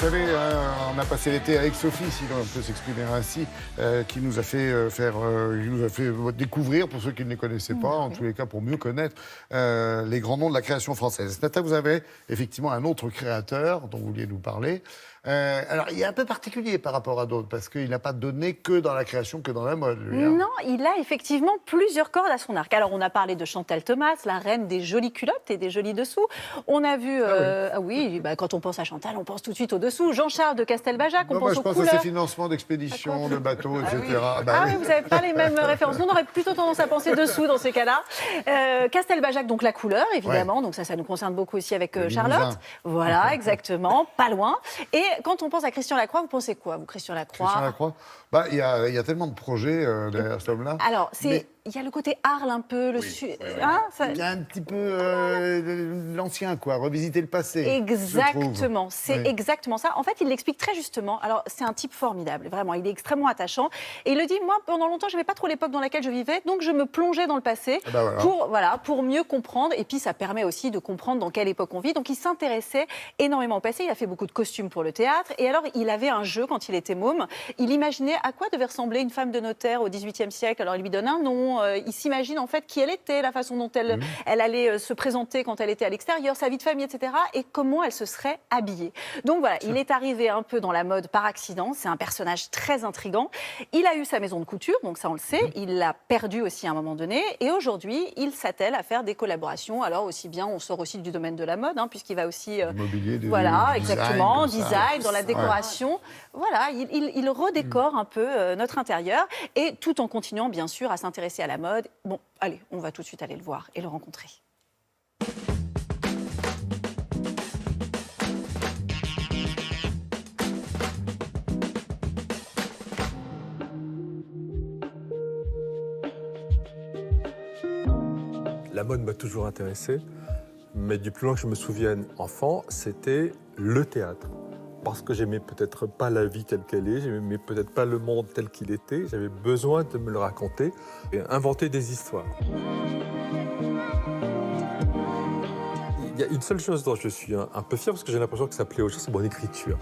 Vous savez, on a passé l'été avec Sophie, si on peut s'exprimer ainsi, qui nous a fait découvrir, pour ceux qui ne les connaissaient pas, en tous les cas pour mieux connaître les grands noms de la création française. Ce matin, vous avez effectivement un autre créateur dont vous vouliez nous parler. Alors, il est un peu particulier par rapport à d'autres, parce qu'il n'a pas donné que dans la création, que dans la mode, lui. Non, il a effectivement plusieurs cordes à son arc. Alors, on a parlé de Chantal Thomas, la reine des jolies culottes et des jolis dessous. On a vu... quand on pense à Chantal, on pense tout de suite au dessous. Jean-Charles de Castelbajac, on pense aux couleurs. Je pense à ses financements d'expédition, de bateaux, etc. Oui, vous n'avez pas les mêmes références. Nous, on aurait plutôt tendance à penser dessous dans ces cas-là. Castelbajac, donc la couleur, évidemment. Ouais. Donc ça nous concerne beaucoup aussi avec Charlotte. Limousin. Voilà, exactement, pas loin. Et quand on pense à Christian Lacroix, vous pensez quoi, vous, Christian Lacroix? Christian Lacroix, il y a tellement de projets derrière cet homme-là. Alors, il y a le côté Arles un peu, il y a un petit peu l'ancien, quoi, revisiter le passé. Exactement, c'est exactement ça. En fait, il l'explique très justement. Alors, c'est un type formidable, vraiment, il est extrêmement attachant. Et il le dit, moi, pendant longtemps, je n'avais pas trop l'époque dans laquelle je vivais, donc je me plongeais dans le passé pour mieux comprendre. Et puis, ça permet aussi de comprendre dans quelle époque on vit. Donc, il s'intéressait énormément au passé. Il a fait beaucoup de costumes pour le théâtre. Et alors, il avait un jeu quand il était môme. Il imaginait à quoi devait ressembler une femme de notaire au XVIIIe siècle. Alors, il lui donne un nom. Il s'imagine en fait qui elle était, la façon dont elle allait se présenter quand elle était à l'extérieur, sa vie de famille, etc. et comment elle se serait habillée. Donc voilà, il est arrivé un peu dans la mode par accident. C'est un personnage très intriguant. Il a eu sa maison de couture, donc ça on le sait. Il l'a perdu aussi à un moment donné. Et aujourd'hui, il s'attelle à faire des collaborations. Alors aussi bien, on sort aussi du domaine de la mode, puisqu'il va aussi... Mobilier, design, dans la décoration. Voilà, il redécore un peu notre intérieur et tout en continuant bien sûr à s'intéresser à la mode. Bon, allez, on va tout de suite aller le voir et le rencontrer. La mode m'a toujours intéressé, mais du plus loin que je me souvienne, enfant, c'était le théâtre. Parce que j'aimais peut-être pas la vie telle qu'elle est, j'aimais peut-être pas le monde tel qu'il était, j'avais besoin de me le raconter et inventer des histoires. Il y a une seule chose dont je suis un peu fier, parce que j'ai l'impression que ça plaît aux gens, c'est mon écriture.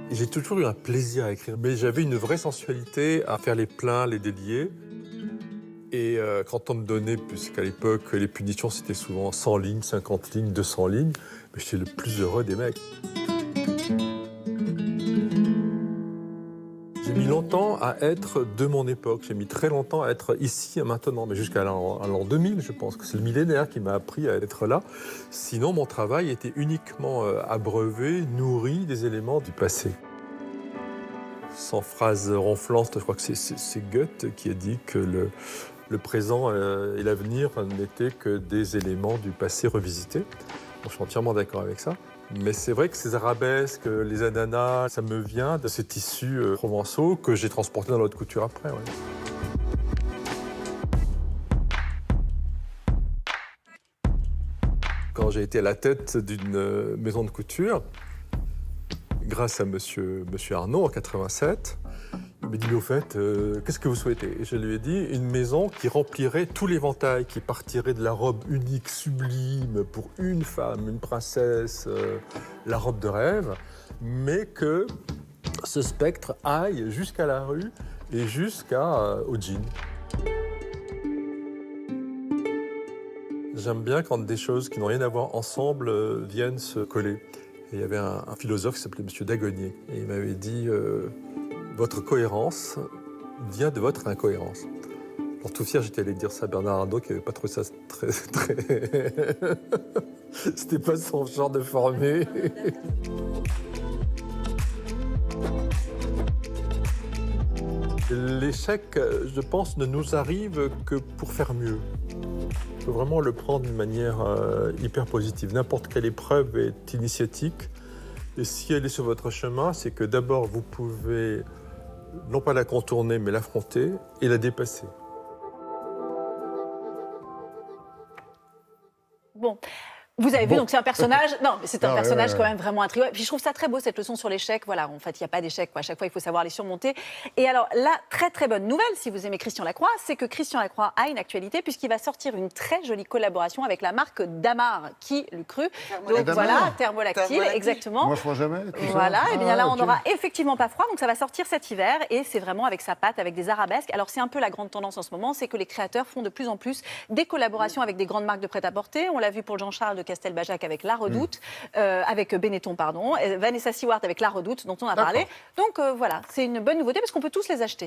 J'ai toujours eu un plaisir à écrire, mais j'avais une vraie sensualité à faire les pleins, les déliés. Et quand on me donnait, puisqu'à l'époque, les punitions, c'était souvent 100 lignes, 50 lignes, 200 lignes, j'étais le plus heureux des mecs. J'ai mis longtemps à être de mon époque. J'ai mis très longtemps à être ici et maintenant, mais jusqu'à l'an 2000, je pense que c'est le millénaire qui m'a appris à être là. Sinon, mon travail était uniquement abreuvé, nourri des éléments du passé. Sans phrase ronflante, je crois que c'est Goethe qui a dit que le présent et l'avenir n'étaient que des éléments du passé revisités. Bon, je suis entièrement d'accord avec ça. Mais c'est vrai que ces arabesques, les ananas, ça me vient de ces tissus provençaux que j'ai transportés dans la haute couture après. Ouais. Quand j'ai été à la tête d'une maison de couture, grâce à monsieur Arnaud en 87, il m'a dit, mais au fait, qu'est-ce que vous souhaitez? Et je lui ai dit, une maison qui remplirait tout l'éventail, qui partirait de la robe unique, sublime, pour une femme, une princesse, la robe de rêve, mais que ce spectre aille jusqu'à la rue et jusqu'au jean. J'aime bien quand des choses qui n'ont rien à voir ensemble viennent se coller. Et il y avait un philosophe qui s'appelait M. Dagonnier, et il m'avait dit... votre cohérence vient de votre incohérence. Alors tout fier, j'étais allé dire ça à Bernard Arnault, qui n'avait pas trouvé ça très... C'était pas son genre de formé. L'échec, je pense, ne nous arrive que pour faire mieux. Il faut vraiment le prendre d'une manière hyper positive. N'importe quelle épreuve est initiatique. Et si elle est sur votre chemin, c'est que d'abord, vous pouvez... non pas la contourner, mais l'affronter et la dépasser. Bon, Vous avez vu, donc c'est un personnage. Non, mais c'est un personnage quand même vraiment intriguant. Et puis je trouve ça très beau cette leçon sur l'échec. Voilà, en fait, il n'y a pas d'échec. À chaque fois, il faut savoir les surmonter. Et alors, la très très bonne nouvelle, si vous aimez Christian Lacroix, c'est que Christian Lacroix a une actualité puisqu'il va sortir une très jolie collaboration avec la marque Damar, qui l'eût cru. Donc voilà, thermolactyle, exactement. Moi, je crois jamais. Voilà, et bien là, on n'aura effectivement pas froid, donc ça va sortir cet hiver et c'est vraiment avec sa pâte, avec des arabesques. Alors c'est un peu la grande tendance en ce moment, c'est que les créateurs font de plus en plus des collaborations avec des grandes marques de prêt-à-porter. On l'a vu pour Jean-Charles de Castelbajac avec La Redoute, avec Benetton, pardon, Vanessa Seward avec La Redoute, dont on a parlé. Donc voilà, c'est une bonne nouveauté parce qu'on peut tous les acheter.